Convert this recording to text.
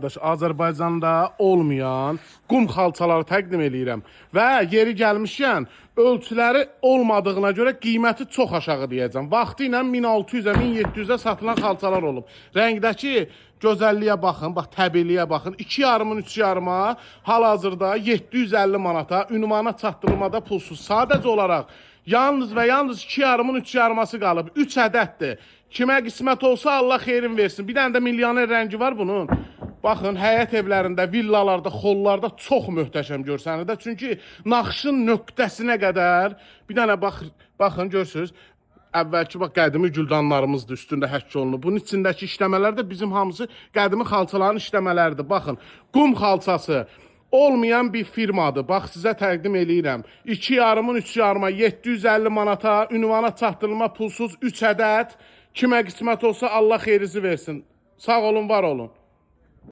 qardaş, Azərbaycanda olmayan qum xalçaları təqdim eləyirəm. Və yeri gəlmişkən, ölçüləri olmadığına görə qiyməti çox aşağı deyəcəm. Vaxtı ilə 1600-ə, 1700-ə satılan xalçalar olub. Rəngdəki gözəlliyə baxın, bax təbiiliyə baxın. 2,5-ın 3,5-a hal-hazırda 750 manata, ünvana çatdırılmada pulsuz. Sadəcə olaraq yalnız və yalnız 2,5-ın 3,5-ası qalıb. 3 ədəddir. Kimə qismət olsa Allah xeyrin versin. Bir dənə də milyoner rəngi var bunun. Baxın, həyət evlərində, villalarda, xollarda çox möhtəşəm görsənir də. Çünki naxışın nöqtəsinə qədər bir dənə baxın, görürsünüz. Əvvəlki bax qədimi güldanlarımızdır üstündə həkk olunub. Bunun içindəki işləmələr də bizim hamısı qədimi xalçaların işləmələridir. Baxın, qum xalçası olmayan bir firmadır. Bax, sizə təqdim eləyirəm. 2,5-ın 3,5-a 750 manata, ünvana çatdırılma pulsuz 3 ədəd. Kimə qismət olsa Allah xeyrizi versin. Sağ olun, var olun.